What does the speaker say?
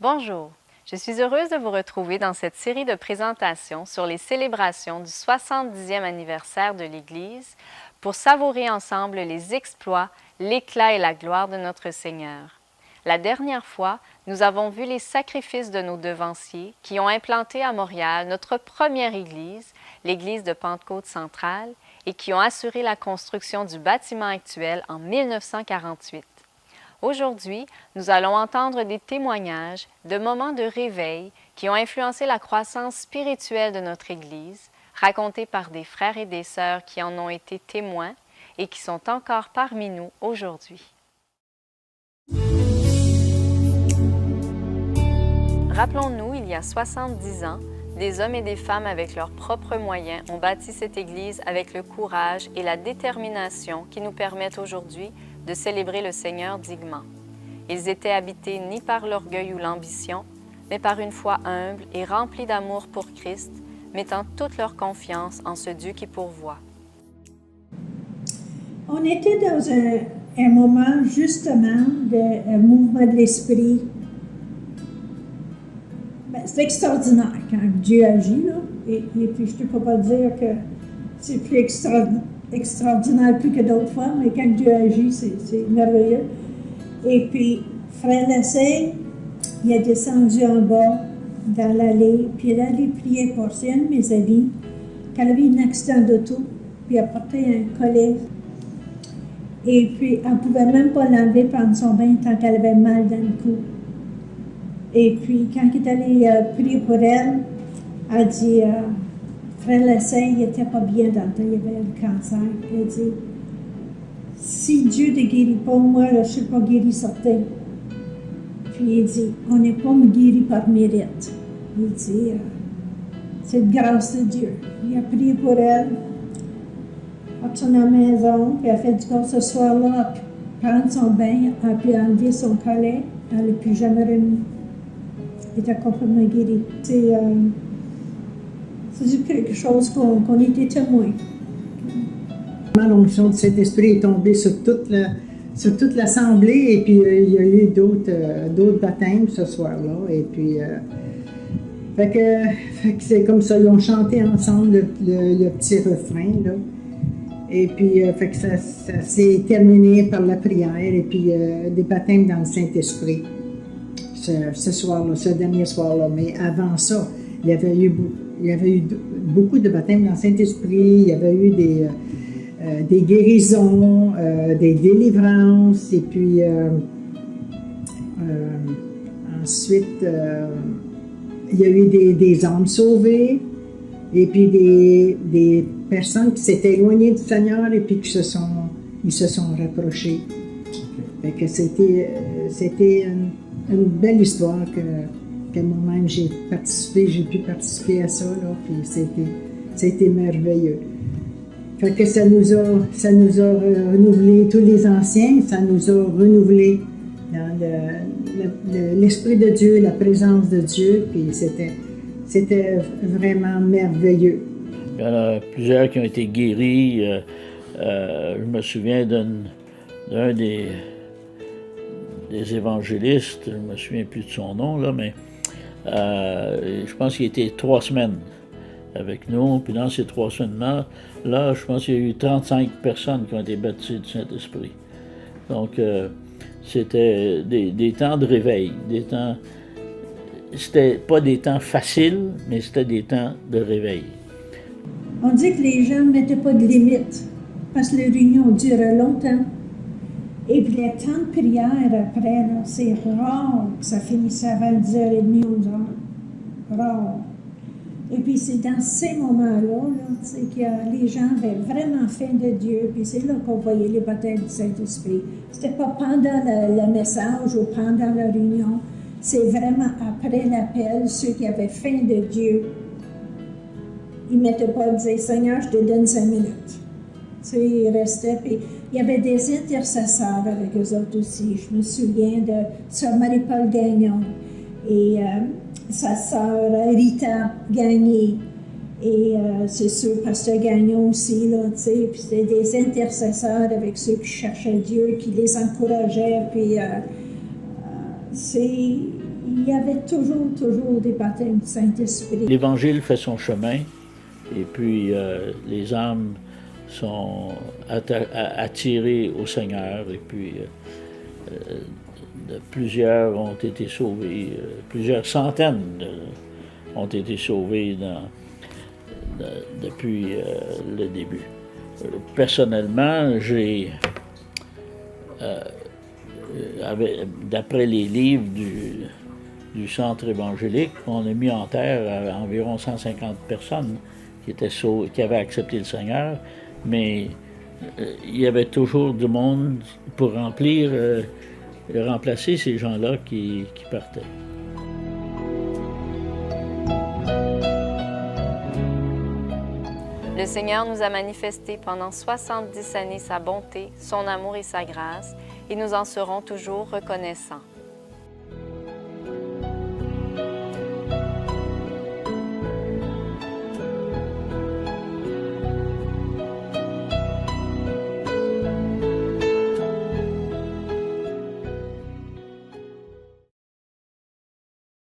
Bonjour, je suis heureuse de vous retrouver dans cette série de présentations sur les célébrations du 70e anniversaire de l'Église pour savourer ensemble les exploits, l'éclat et la gloire de notre Seigneur. La dernière fois, nous avons vu les sacrifices de nos devanciers qui ont implanté à Montréal notre première Église, l'Église de Pentecôte centrale, et qui ont assuré la construction du bâtiment actuel en 1948. Aujourd'hui, nous allons entendre des témoignages de moments de réveil qui ont influencé la croissance spirituelle de notre Église, racontés par des frères et des sœurs qui en ont été témoins et qui sont encore parmi nous aujourd'hui. Rappelons-nous, il y a 70 ans, des hommes et des femmes avec leurs propres moyens ont bâti cette Église avec le courage et la détermination qui nous permettent aujourd'hui de célébrer le Seigneur dignement. Ils étaient habités ni par l'orgueil ou l'ambition, mais par une foi humble et remplie d'amour pour Christ, mettant toute leur confiance en ce Dieu qui pourvoit. On était dans un moment justement de mouvement de l'esprit. C'est extraordinaire quand Dieu agit, là. Et puis je ne peux pas dire que c'est plus extraordinaire plus que d'autres fois, mais quand Dieu agit, c'est merveilleux. Et puis, Frère Lassay, il est descendu en bas dans l'allée, puis il est allé prier pour c'est un de mes amis, qui avait eu un accident d'auto, puis il a porté un collet. Et puis, elle ne pouvait même pas l'enlever prendre son bain tant qu'elle avait mal dans le cou. Et puis, quand il est allé prier pour elle, elle a dit, Frère Lassay, il n'était pas bien dans le temps, il avait le cancer. Elle a dit, si Dieu ne guérit pas, moi, là, je ne suis pas guérie, sortez. Puis il dit, on n'est pas guéri par mérite. Il dit, c'est de grâce de Dieu. Il a prié pour elle, elle a retourné à la maison, puis elle a fait du corps ce soir-là, elle a pu prendre son bain, elle a pu enlever son collet, elle ne l'a plus jamais remis. Il était complètement guéri. C'est quelque chose qu'on était témoin. L'onction de Saint-Esprit est tombée sur toute l'assemblée et puis il y a eu d'autres baptêmes ce soir-là. Et puis, fait que c'est comme ça, ils ont chanté ensemble le petit refrain, là. Et puis, fait que ça s'est terminé par la prière et puis des baptêmes dans le Saint-Esprit. Ce soir-là, ce dernier soir-là. Mais avant ça, il y avait eu beaucoup de baptêmes dans le Saint-Esprit, il y avait eu des guérisons, des délivrances, et puis ensuite, il y a eu des âmes sauvées, et puis des personnes qui s'étaient éloignées du Seigneur et puis qui se sont rapprochés. Fait que c'était une belle histoire que moi-même j'ai pu participer à ça, là, puis c'était merveilleux. Fait que ça nous a renouvelé tous les anciens, ça nous a renouvelé dans l'Esprit de Dieu, la présence de Dieu, puis c'était vraiment merveilleux. Il y en a plusieurs qui ont été guéris. Je me souviens d'un des évangélistes, je ne me souviens plus de son nom, là, mais je pense qu'il était 3 semaines avec nous. Puis dans ces 3 semaines-là, je pense qu'il y a eu 35 personnes qui ont été baptisées du Saint-Esprit. Donc, c'était des temps de réveil, c'était pas des temps faciles, mais c'était des temps de réveil. On dit que les gens ne mettaient pas de limite, parce que les réunions duraient longtemps. Et puis les temps de prière après, là, c'est rare que ça finisse avant 10h30, 11h. Rare. Et puis c'est dans ces moments-là, que les gens avaient vraiment faim de Dieu, puis c'est là qu'on voyait les baptêmes du Saint-Esprit. C'était pas pendant le message ou pendant la réunion, c'est vraiment après l'appel, ceux qui avaient faim de Dieu. Ils ne mettaient pas à dire, Seigneur, je te donne 5 minutes. Ils restaient, puis il y avait des intercesseurs avec eux autres aussi. Je me souviens de Sœur Marie-Paul Gagnon et sa sœur Rita Gagné. Et c'est sûr, Pasteur Gagnon aussi, là, tu sais. Puis c'était des intercesseurs avec ceux qui cherchaient Dieu, qui les encourageaient. Puis il y avait toujours des baptêmes du Saint-Esprit. L'Évangile fait son chemin, et puis les âmes sont attirées au Seigneur, et puis plusieurs ont été sauvés, plusieurs centaines ont été sauvés depuis le début. Personnellement, d'après les livres du centre évangélique, on a mis en terre environ 150 personnes qui avaient accepté le Seigneur, mais il y avait toujours du monde pour remplacer ces gens-là qui partaient. Le Seigneur nous a manifesté pendant 70 années sa bonté, son amour et sa grâce, et nous en serons toujours reconnaissants.